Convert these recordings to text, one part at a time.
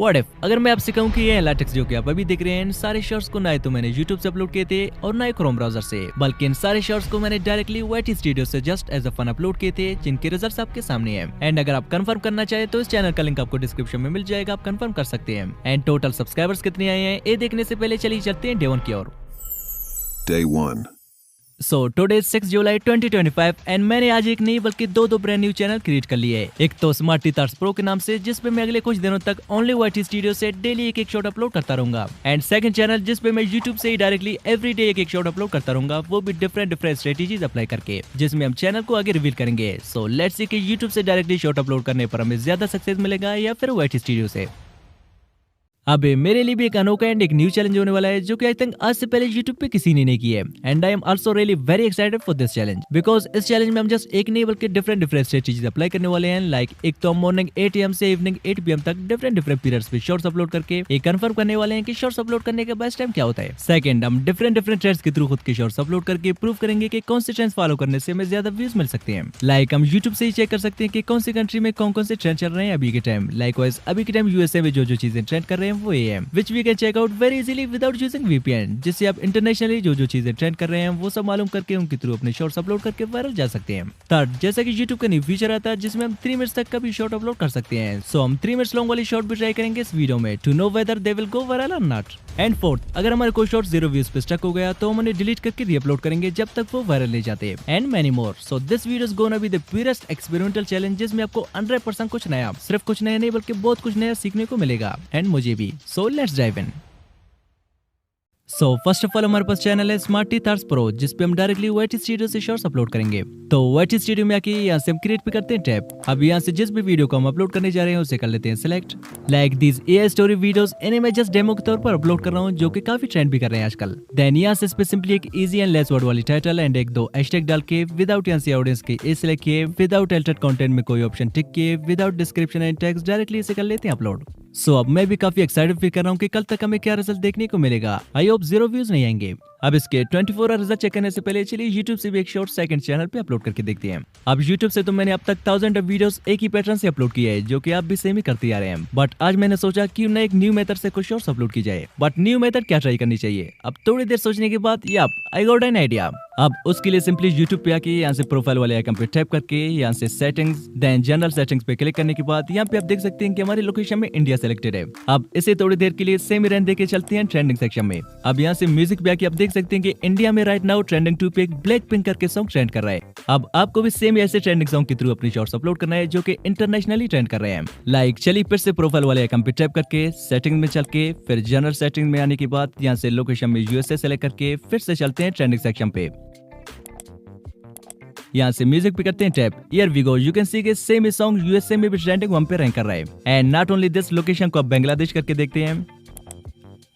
What if अगर मैं आपसे कहूँ कि ये लाटेक्स जो कि आप अभी देख रहे हैं, इन सारे शॉर्ट्स को ना ही तो मैंने YouTube से अपलोड किए थे और ना ही क्रोम ब्राउजर से, बल्कि इन सारे शॉर्ट्स को मैंने डायरेक्टली YT स्टूडियो से just as a fun upload किए थे, जिनके रिजल्ट्स आपके सामने हैं। एंड अगर आप कंफर्म करना चाहे तो इस चैनल का लिंक आपको डिस्क्रिप्शन में मिल जाएगा, आप कंफर्म कर सकते हैं। एंड टोटल सब्सक्राइबर्स कितने आए हैं ये देखने से पहले चलिए चलते हैं डे 1 की ओर। Day 1. So today 6 July 2025 and मैंने आज एक नहीं बल्कि दो ब्रांड न्यू चैनल क्रिएट कर लिए है। एक तो स्मार्टी तार्स प्रो के नाम से, जिसपे मैं अगले कुछ दिनों तक ओनली YT स्टूडियो से डेली एक शॉट अपलोड करता रहूंगा। एंड सेकंड चैनल जिसपे मैं YouTube से ही डायरेक्टली एवरीडे एक शॉट अपलोड करता रहूंगा, वो भी डिफरेंट स्ट्रेटेजीज अप्लाई करके, जिसमें हम चैनल को आगे रिवील करेंगे। सो लेट्स सी कि YouTube से डायरेक्टली शॉट अपलोड करने पर हमें ज्यादा सक्सेस मिलेगा या फिर YT स्टूडियो से। अब मेरे लिए भी एक अनोखा एंड एक न्यू चैलेंज होने वाला है, जो कि आई थिंक आज से पहले YouTube पे किसी ने नहीं किया है। And I am also really very excited for this challenge, because इस चैलेंज में हम जस्ट एक नहीं बल्कि डिफरेंट स्ट्रेटेजीज अप्लाई करने वाले हैं। लाइक एक तो हम मॉर्निंग 8 AM से इवनिंग 8 PM तक डिफरेंट पीरियड्स पे शॉर्ट्स अपलोड करके ये कंफर्म करने वाले हैं कि शॉर्ट्स अपलोड करने का बेस्ट टाइम क्या होता है। सेकंड, हम डिफरेंट ट्रेंड्स के थ्रू खुद के शॉर्ट्स अपलोड करके प्रूव करेंगे कि कौन से ट्रेंड्स फॉलो करने से हमें ज्यादा व्यूज मिल सकते हैं। लाइक हम YouTube से ही चेक कर सकते हैं कि कौन सी कंट्री में कौन से ट्रेंड चल रहे हैं अभी के टाइम। लाइकवाइज अभी के टाइम USA में जो चीजें ट्रेंड कर रहे हैं वो ये है, which we can check out very easily without using VPN, जिससे आप इंटरनेशनली जो चीजें ट्रेंड कर रहे हैं वो सब मालूम करके उनके थ्रू अपने शॉर्ट्स अपलोड करके वायरल जा सकते हैं। थर्ड, जैसा कि YouTube का न्यू फीचर आता है जिसमें हम 3 मिनट्स तक का भी शॉर्ट अपलोड कर सकते हैं। सो हम 3 मिनट्स लॉन्ग वाली शॉर्ट भी ट्राई करेंगे इस वीडियो में to know whether they will go viral और नॉट। एंड फोर्थ, अगर हमारे कोई शॉर्ट 0 व्यूज पे स्टक हो गया तो हम उन्हें डिलीट करके रीअपलोड करेंगे जब तक वो वायरल नहीं जाते। And many more. So this video is gonna be the purest experimental challenge, जिसमें आपको 100% कुछ नया, सिर्फ कुछ नया नहीं बल्कि बहुत कुछ नया सीखने को मिलेगा। एंड मुझे भी। So let's dive in. So first of all हमारे पास चैनल है स्मार्टी तार्स प्रो, जिसपे हम डायरेक्टली YT स्टूडियो से शॉर्ट्स अपलोड करेंगे। तो YT स्टूडियो में आके यहाँ से हम क्रिएट भी करते हैं टैब। अब यहाँ से जिस भी वीडियो को हम अपलोड करने जा रहे हैं उसे कर लेते हैं select. Like these AI story videos, इन्हें मैं जस्ट डेमो के तौर पर अपलोड कर रहा हूँ, जो कि काफी ट्रेंड भी कर रहे हैं आजकल। देन यहाँ से इस पे सिंपली एक इजी एंड लेस वर्ड वाली टाइटल एंड एक दो हैशटैग डाल के, विदाउट यहाँ से ऑडियंस के ए सिलेक्ट किए, विदाउट एल्टर्ड कंटेंट में कोई ऑप्शन टिक किए, without description and text, directly इसे कर लेते हैं अपलोड। सो अब मैं भी काफी एक्साइटेड फील कर रहा हूँ कि कल तक हमें क्या रिजल्ट देखने को मिलेगा। आई होप 0 व्यूज नहीं आएंगे। अब इसके 24 आवर रिजल्ट चेक करने से पहले चलिए YouTube से भी एक शॉर्ट सेकंड चैनल पे अपलोड करके देखते हैं। अब YouTube से तो मैंने अब तक 1000 वीडियोस एक ही पैटर्न से अपलोड किए हैं, जो कि आप भी सेम ही करते आ रहे हैं। बट आज मैंने सोचा क्यों ना एक न्यू मेथड से कुछ शॉर्ट्स अपलोड की जाए। बट न्यू मेथड क्या ट्राई करनी चाहिए? अब थोड़ी देर सोचने के बाद आई गॉट एन आइडिया। अब उसके लिए सिंपली YouTube पे आके यहाँ से प्रोफाइल वाले आइकन पे टैप करके यहाँ से सेटिंग्स, देन जनरल सेटिंग्स पे क्लिक करने के बाद यहाँ पे आप देख सकते हैं कि हमारी लोकेशन में इंडिया सेलेक्टेड है। अब इसे थोड़ी देर के लिए सेम ही रहने देके चलते हैं ट्रेंडिंग सेक्शन में। अब यहाँ से म्यूजिक पे आके आप देख सकते हैं कि इंडिया में राइट नाउ ट्रेंडिंग 2 पे एक ब्लैक पिंक करके सॉन्ग ट्रेंड कर रहा है। अब आपको भी सेम ऐसे ट्रेंडिंग सॉन्ग के थ्रू अपनी शॉर्ट्स अपलोड करना है, जो कि इंटरनेशनली ट्रेंड कर रहे हैं। लाइक चलिए फिर से प्रोफाइल वाले आइकन पे टैप करके सेटिंग में चल के, फिर जनरल सेटिंग में आने के बाद यहाँ से लोकेशन में USA सेलेक्ट करके फिर से चलते हैं ट्रेंडिंग सेक्शन पे। यहाँ से म्यूजिक पे करते हैं tap. Here we go, you can see के सेम सॉन्ग USA में भी ट्रेंडिंग 1 पे रैंक कर रहा है। And not only this, location को अब बांग्लादेश करके देखते हैं।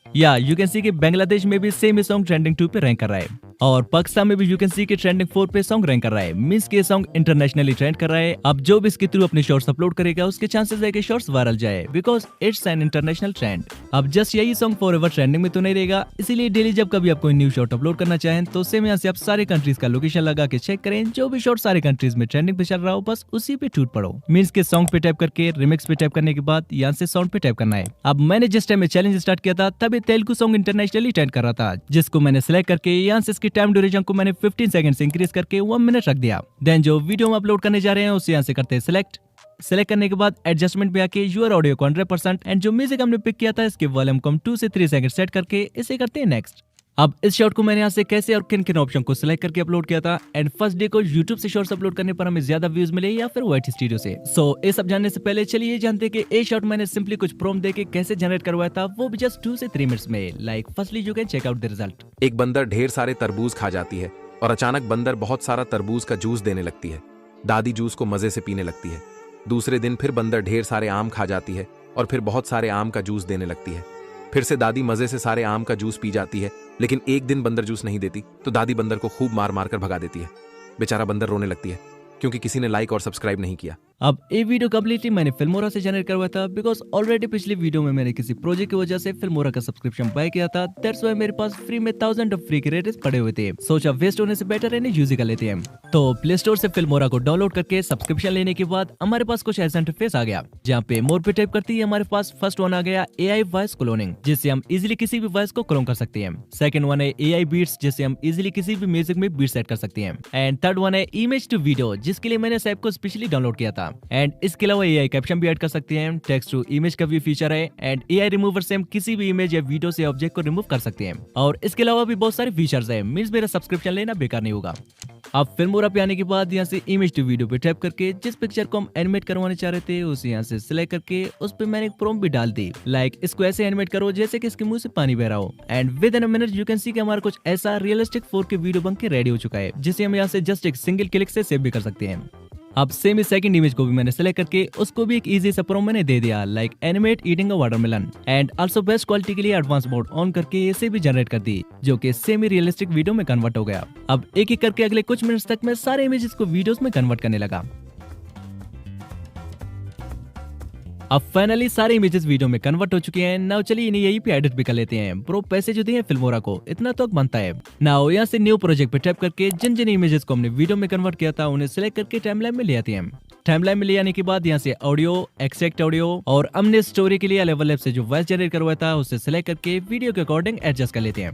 या यू कैन सी के बांग्लादेश में भी सेम सॉन्ग ट्रेंडिंग 2 पे रैंक कर रहा है। और पाकिस्तान में भी यू कैन सी के ट्रेंडिंग 4 पे सॉन्ग रैंक कर रहा है। मींस के सॉन्ग इंटरनेशनली ट्रेंड कर रहा है। अब जो भी इसके थ्रू अपने शॉर्ट्स अपलोड करेगा उसके चांसेस है कि शॉर्ट्स वायरल जाए, because it's an international trend. अब जस्ट यही सॉन्ग फॉरएवर ट्रेंडिंग में तो नहीं रहेगा, इसीलिए डेली जब कभी आप कोई न्यू शॉर्ट अपलोड करना चाहें तो सेम यहाँ से आप सारे कंट्रीज का लोकेशन लगा के चेक करें, जो भी शॉर्ट सारे कंट्रीज में ट्रेंडिंग पे चल रहा हो बस उसी पे टूट पड़ो। मींस के सॉन्ग पे टैप करके रिमिक्स पे टैप करने के बाद यहाँ से साउंड पे टैप करना है। अब मैंने जिस टाइम में चैलेंज स्टार्ट किया था तभी तेलुगु सॉन्ग इंटरनेशनली ट्रेंड कर रहा था, जिसको मैंने सिलेक्ट करके यहाँ से इसकी टाइम ड्यूरेशन को 15 सेकंड से इंक्रीज करके 1 मिनट रख दिया। देन जो वीडियो हम अपलोड करने जा रहे हैं उसे यहाँ से करते हैं सिलेक्ट करने के बाद एडजस्टमेंट पे आके यूर ऑडियो को 100% एंड जो म्यूजिक हमने पिक किया था इसके वॉल्यूम को हम 2 से 3 सेकंड सेट करके इसे करते हैं नेक्स्ट। अब इस शॉर्ट को मैंने यहाँ से कैसे और किन ऑप्शन को सिलेक्ट करके अपलोड किया था एंड फर्स्ट डे को YouTube से शॉर्ट्स अपलोड करने पर हमें ज्यादा व्यूज मिले या फिर YT स्टूडियो से। सो ये सब जानने से पहले चलिए ये जानते हैं कि ये शॉर्ट मैंने सिंपली कुछ प्रॉम्प्ट देके कैसे जनरेट करवाया था, वो भी जस्ट 2 से 3 मिनट्स में। Like firstly you can check out the result. एक बंदर ढेर सारे तरबूज खा जाती है और अचानक बंदर बहुत सारा तरबूज का जूस देने लगती है। दादी जूस को मजे से पीने लगती है। दूसरे दिन फिर बंदर ढेर सारे आम खा जाती है और फिर बहुत सारे आम का जूस देने लगती है। फिर से दादी मजे से सारे आम का जूस पी जाती है, लेकिन एक दिन बंदर जूस नहीं देती तो दादी बंदर को खूब मार मार कर भगा देती है। बेचारा बंदर रोने लगती है क्योंकि किसी ने लाइक और सब्सक्राइब नहीं किया। अब ये वीडियो कम्प्लीटली मैंने फिल्मोरा से जनरेट करवाया था बिकॉज ऑलरेडी पिछली वीडियो में मैंने किसी प्रोजेक्ट की वजह से फिल्मोरा का सब्सक्रिप्शन बाय किया था। दैट्स व्हाई मेरे पास फ्री में 1000 ऑफ फ्री क्रेडिट्स पड़े हुए थे। सोचा वेस्ट होने से बेटर इन्हें यूज कर लेते हैं। तो प्ले स्टोर से फिल्मोरा को डाउनलोड करके सब्सक्रिप्शन लेने के बाद हमारे पास कुछ ऐसा इंटरफेस आ गया जहाँ पे मोर पे टाइप करते ही हमारे पास फर्स्ट वन आ गया AI वॉइस क्लोनिंग, जिससे हम इजीली किसी भी वॉइस को क्लोन कर सकते हैं। सेकंड वन है AI बीट्स, जिससे हम इजीली किसी भी म्यूजिक में बीट सेट कर सकते हैं। एंड थर्ड वन है इमेज टू वीडियो, जिसके लिए मैंने इस ऐप को स्पेशली डाउनलोड किया था। एंड इसके अलावा AI कैप्शन भी ऐड कर सकते हैं। टेक्स्ट टू इमेज का भी फीचर है। एंड AI रिमूवर से हम किसी भी इमेज या वीडियो से ऑब्जेक्ट को रिमूव कर सकते हैं। और इसके अलावा भी बहुत सारे फीचर्स है, मींस मेरा सब्सक्रिप्शन लेना बेकार नहीं होगा। अब फिल्मोरा पे आने के बाद यहाँ से इमेज टू वीडियो पे टैप करके जिस पिक्चर को हम एनिमेट करवाने चाह रहे थे उसे यहाँ से सिलेक्ट करके उस पे मैंने एक प्रॉम्प्ट भी डाल दी, लाइक इसको ऐसे एनिमेट करो जैसे कि इसके मुंह से पानी बह रहा हो। And with in a minute you can सी कि हमारा कुछ ऐसा रियलिस्टिक 4K वीडियो बन के रेडी हो चुका है, जिसे हम यहाँ से जस्ट एक सिंगल क्लिक से सेव भी कर सकते हैं। अब सेम सेकंड इमेज को भी मैंने सेलेक्ट करके उसको भी एक इजी सा प्रॉम्प्ट मैंने दे दिया, like animate eating a watermelon. And also best quality के लिए एडवांस मोड ऑन करके इसे भी जनरेट कर दी, जो कि सेमी रियलिस्टिक वीडियो में कन्वर्ट हो गया। अब एक एक करके अगले कुछ मिनट्स तक मैं सारे इमेजेस को वीडियोस में कन्वर्ट करने लगा। अब फाइनली सारे इमेजेस वीडियो में कन्वर्ट हो चुके हैं। नाउ चलिए इन्हें यहीं पे एडिट भी कर लेते हैं। ब्रो पैसे जो दिए फिल्मोरा को इतना तो बनता है। नाउ यहाँ से न्यू प्रोजेक्ट पे टैप करके जिन जिन इमेजेस को हमने वीडियो में कन्वर्ट किया था उन्हें सिलेक्ट करके टाइमलाइन में ले आते हैं। टाइमलाइन में ले आने के बाद यहाँ से ऑडियो, एक्सट्रैक्ट ऑडियो और हमने स्टोरी के लिए लेवल ऐप से जो वॉइस जनरेट करवाया था उसे सिलेक्ट करके वीडियो के अकॉर्डिंग एडजस्ट कर लेते हैं।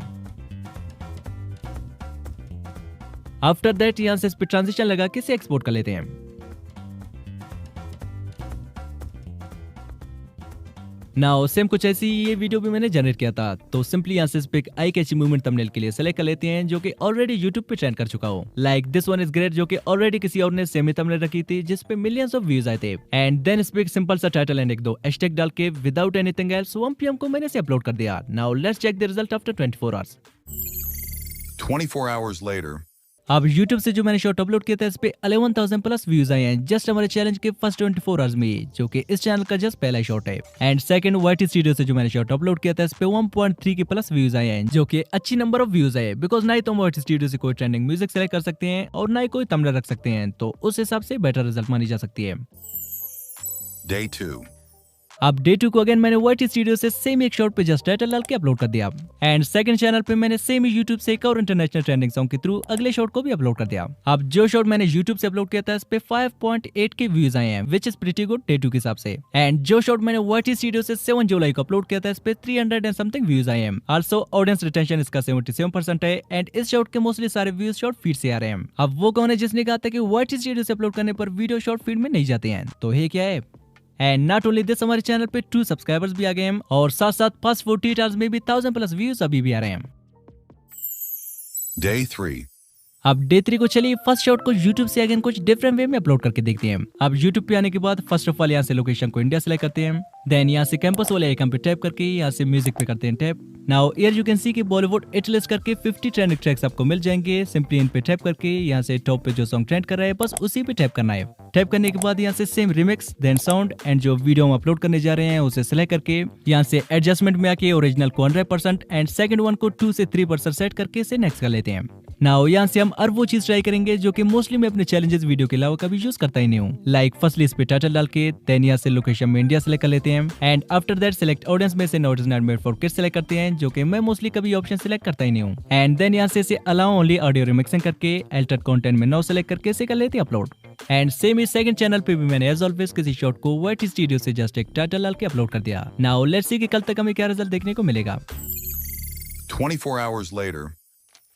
आफ्टर दैट यहाँ से इस पे ट्रांजिशन लगा के इसे एक्सपोर्ट कर लेते हैं। नाउ सेम कुछ ऐसी ये वीडियो भी मैंने जनरेट किया था। तो सिंपली यहाँ से इस पे एक आई कैची मूवमेंट थंबनेल के लिए सेलेक्ट कर लेते हैं, जो कि ऑलरेडी यूट्यूब पे ट्रेंड कर चुका हो, like this one is great, जो कि ऑलरेडी किसी और ने सेम ही थंबनेल रखी थी जिस पे मिलियंस ऑफ व्यूज आए थे। एंड देन इस पे एक सिंपल सा टाइटल एंड एक दो हैशटैग डाल के विदाउट एनीथिंग एल्स 1 PM को मैंने इसे अपलोड कर दिया। Now let's check the result after 24 hours. 24 hours later. अब YouTube से जो मैंने शॉर्ट अपलोड किया था इस पे 11,000 प्लस व्यूज आए हैं जस्ट हमारे चैलेंज के फर्स्ट 24 आवर्स में, जो कि इस चैनल का जस्ट पहला शॉर्ट है। एंड सेकंड YT स्टूडियो से जो मैंने शॉर्ट अपलोड किया था इस पे 1.3 के प्लस व्यूज आए हैं, जो कि अच्छी नंबर ऑफ व्यूज है। बिकॉज ना ही तो हम YT स्टूडियो से कोई ट्रेंडिंग म्यूजिक सेलेक्ट कर सकते हैं और ना ही कोई थंबनेल रख सकते हैं, तो उस हिसाब से बेटर रिजल्ट मानी जा सकती है। Day 2. अब डे 2 को अगेन मैंने YT स्टूडियो से सेम एक शॉर्ट पे जस्ट टाइटल डाल के अपलोड कर दिया। एंड सेकंड चैनल पे मैंने सेम यूट्यूब से एक और इंटरनेशनल ट्रेंडिंग सॉन्ग के थ्रू अगले शॉर्ट को भी अपलोड कर दिया। अब जो शॉर्ट मैंने यूट्यूब से अपलोड किया था इस पे 5.8 के व्यूज आए हैं, which is pretty good day 2 के हिसाब से। एंड जो शॉर्ट मैंने YT स्टूडियो से 7 जुलाई को अपलोड किया था इस पे 300 एंड समथिंग व्यूज आए हैं। आल्सो ऑडियंस रिटेंशन इसका 77% है। एंड इस शॉर्ट के मोस्टली सारे व्यूज शॉर्ट फीड से आ रहे हैं। अब वो कौन है जिसने कहा था कि YT स्टूडियो से अपलोड करने पर वीडियो शॉर्ट फीड में नहीं जाते हैं, तो ये क्या है? एंड नॉट ओनली दिस, हमारे चैनल पे 2 सब्सक्राइबर्स भी आ गए हैं और साथ साथ फर्स्ट 48 आवर्स में भी 1000 प्लस व्यूज अभी भी आ रहे हैं। Day 3. अब डे 3 को चलिए फर्स्ट शॉट को YouTube से अगेन कुछ डिफरेंट वे में अपलोड करके देखते हैं। अब YouTube पे आने के बाद फर्स्ट ऑफ ऑल यहाँ से लोकेशन को इंडिया सेलेक्ट करते हैं। देन यहाँ से कैंपस वाले आइकन पे टैप करके यहाँ से म्यूजिक पे करते हैं tap. Now here you can सी कि बॉलीवुड हिट लिस्ट करके 50 ट्रेंडिंग ट्रैक्स आपको मिल जाएंगे। सिंपली इन पे टैप करके यहाँ से टॉप पे जो सॉन्ग ट्रेंड कर रहा है बस उसी पे टैप करना है। टैप करने के बाद यहाँ से same remix then sound and जो वीडियो हम अपलोड करने जा रहे हैं उसे सिलेक्ट करके यहाँ से एडजस्टमेंट में आके ओरिजिनल को 100% एंड सेकंड वन को 2 से 3% सेट करके इसे नेक्स्ट कर लेते हैं। नाउ यहाँ से हम और वो चीज ट्राई करेंगे जो कि मोस्टली मैं अपने चैलेंजेस वीडियो के अलावा कभी यूज करता ही नहीं हूँ, लाइक फर्स्टली इस पे टाइटल डाल के देन यहाँ से लोकेशन में इंडिया सेलेक्ट कर लेते हैं। And after that select audience में से not is not made for kids select करते हैं, जो कि मैं मोस्टली कभी ऑप्शन सिलेक्ट करता ही नहीं हूँ। एंड देन यहाँ से अलाउ ओनली ऑडियो रिमिक्सिंग करके अल्टर्ड कंटेंट में नो सेलेक्ट करके इसे कर लेते हैं upload. And same he second channel पे भी मैंने एज ऑलवेज किसी शॉट को YT स्टूडियो से जस्ट एक टाइटल डाल के अपलोड कर दिया। नाउ लेट्स सी कि कल तक हमें क्या रिजल्ट देखने को मिलेगा। 24 hours later.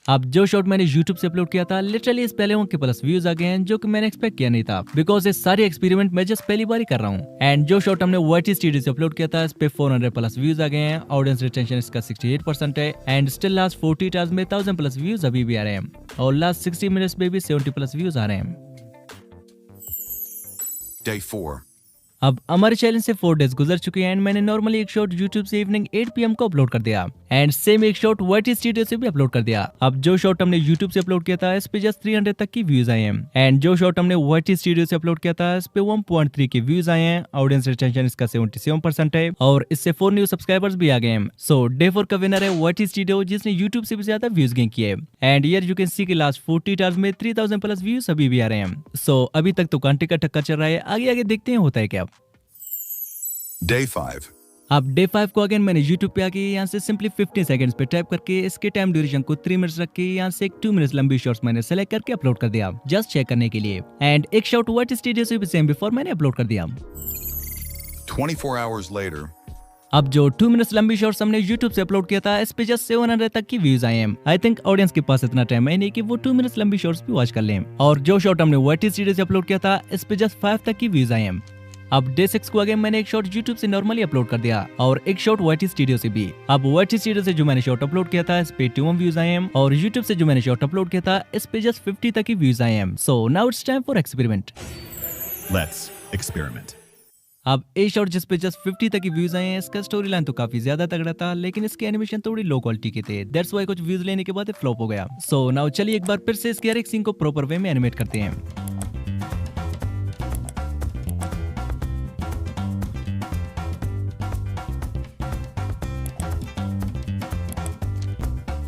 अब जो शॉट मैंने YouTube से अपलोड किया था लिटरली इस पहले के प्लस व्यूज आ गए हैं, जो कि मैंने एक्सपेक्ट किया नहीं था बिकॉज ये सारे एक्सपेरिमेंट मैं जस्ट पहली बार ही कर रहा हूँ। एंड जो शॉट हमने YT स्टूडियो से अपलोड किया था इस पे 400 प्लस व्यूज आ गए हैं। ऑडियंस रिटेंशन इसका 68% है। एंड स्टिल लास्ट 48 आवर्स में 1000 प्लस व्यूज अभी भी आ रहे हैं और लास्ट 60 मिनट्स में भी 70 प्लस व्यूज आ रहे हैं। Day 4. अब हमारे चैलेंज से 4 डेज गुजर चुके हैं एंड मैंने नॉर्मली एक शॉट YouTube से इवनिंग 8 PM को अपलोड कर दिया। एंड सेम एक शॉट YT स्टूडियो से भी अपलोड कर दिया। अब जो शॉट हमने YouTube से अपलोड किया था इस पे जस्ट 300 तक की व्यूज आए हैं एंड जो शॉट हमने YT स्टूडियो से अपलोड किया था इस पे 1.3 के व्यूज आए हैं। ऑडियंस रिटेंशन इसका 77% है और इससे 4 न्यू सब्सक्राइबर्स भी आ गए हैं। सो डे 4 का विनर है YT स्टूडियो जिसने YouTube से भी ज्यादा व्यूज गेन किए and here you can see के लास्ट 40 आवर्स में 3000 प्लस व्यूज अभी भी आ रहे हैं। सो अभी तक तो कांटे का टक्कर चल रहा है, आगे आगे देखते हैं होता है क्या। Day 5. अब डे 5 को अगेन मैंने YouTube पे आके यहाँ से सिंपली 15 सेकंड्स पे टाइप करके इसके टाइम ड्यूरेशन को 3 मिनट्स रख के यहाँ से एक 2 मिनट्स लंबी शॉर्ट्स मैंने सेलेक्ट करके अपलोड कर दिया जस्ट चेक करने के लिए एंड एक शॉट YT स्टूडियो से भी सेम बिफोर मैंने अपलोड कर दिया। 24 hours later. अब जो 2 मिनट्स लंबी शॉर्ट्स हमने YouTube से अपलोड किया था इस पे जस्ट 700 तक की व्यूज आए हैं। आई थिंक ऑडियंस के पास इतना टाइम है नहीं कि वो 2 मिनट्स लंबी शॉर्ट्स भी वॉच कर लें। और जो शॉट हमने YT स्टूडियो से अपलोड किया था इस पे जस्ट 5 तक की व्यूज आए हैं। अब डे 6 को अगेन मैंने एक शॉट YouTube से नॉर्मली अपलोड कर दिया और एक शॉट YT स्टूडियो से भी। अब YT स्टूडियो से जो मैंने शॉट अपलोड किया था इस पे 21 व्यूज आए हैं और YouTube से जो मैंने शॉट अपलोड किया था इस पे जस्ट 50 तक की व्यूज आए हैं। So now it's time for experiment. Let's experiment. अब ए शॉट जिस पे जस्ट 50 तक की व्यूज आए हैं इसका स्टोरी लाइन तो काफी ज्यादा तगड़ा था लेकिन इसके एनिमेशन थोड़ी लो क्वालिटी के थे। दैट्स व्हाई कुछ व्यूज लेने के बाद फ्लॉप हो गया। सो नाउ चलिए एक बार फिर से इसके हर एक सीन को प्रॉपर वे में एनिमेट करते हैं।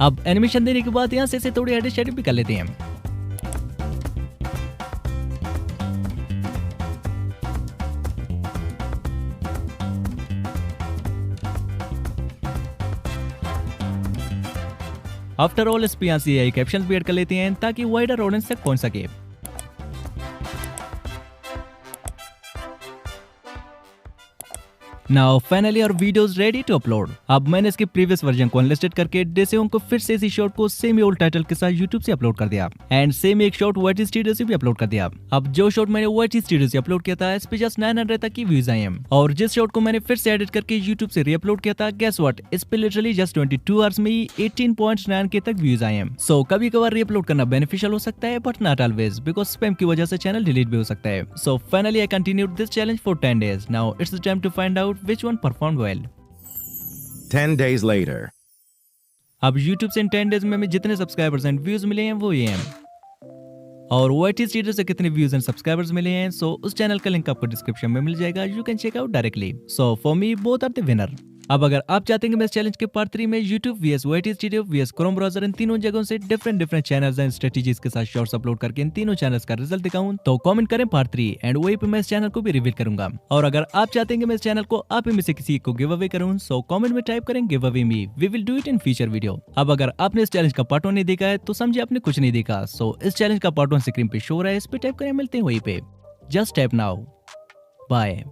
अब एनिमेशन देने के बाद यहाँ से इसे थोड़ी एडिट शेडिंग भी कर लेते हैं। आफ्टर ऑल इस पे यहाँ से कैप्शन भी ऐड कर लेते हैं ताकि वाइडर ऑडियंस तक पहुंच सके। नाउ फाइनली और वीडियोस रेडी टू अपलोड। अब मैंने इसके प्रीवियस वर्जन को अनलिस्टेड करके डेसेओन को फिर से इसी शॉट को सेम ओल्ड टाइटल के साथ YouTube से अपलोड कर दिया एंड सेम एक शॉट YT स्टूडियो से भी अपलोड कर दिया। अब जो शॉट मैंने YT स्टूडियो से अपलोड किया था इस पे जस्ट 900 तक की व्यूज आए हैं और जिस शॉट को मैंने फिर से एडिट करके YouTube से रीअपलोड किया था गेस व्हाट इस पे लिटरली जस्ट 22 आवर्स में ही 18.9 के तक व्यूज आए हैं। सो कभी कभार रीअपलोड करना बेनिफिशियल हो सकता है but not always because spam की वजह से चैनल डिलीट भी हो सकता है। So finally I continued this challenge for 10 days. Now it's the time to find out which one performed well. 10 days later. अब YouTube से इन 10 डेज में हमें जितने सब्सक्राइबर्स एंड व्यूज मिले हैं वो ये हैं और YT स्टूडियो से कितने व्यूज एंड सब्सक्राइबर्स मिले हैं सो उस चैनल का लिंक आपको डिस्क्रिप्शन में मिल जाएगा। You can check out directly. So for me both are the winner. अब अगर आप चाहते हैं कि मैं इस चैलेंज के पार्ट 3 में YouTube vs YT studio vs Chrome browser इन तीनों जगहों से डिफरेंट चैनल्स एंड स्ट्रेटजीज के साथ शॉर्ट्स अपलोड करके इन तीनों चैनल्स का रिजल्ट दिखाऊं तो कमेंट करें पार्ट 3 एंड वहीं पे मैं इस चैनल को भी रिवील करूंगा। और अगर आप चाहते हैं कि मैं इस चैनल को आप में से किसी को गिव अवे करूं सो कमेंट में टाइप करें give away me, we will do it in future video. अब अगर आपने इस चैलेंज का पार्ट 1 नहीं देखा है तो समझे आपने कुछ नहीं देखा। सो इस चैलेंज का पार्ट 1 स्क्रीन पे शो हो रहा है, इस पे टाइप करें, मिलते हैं वहीं पे। Just type now. बाय।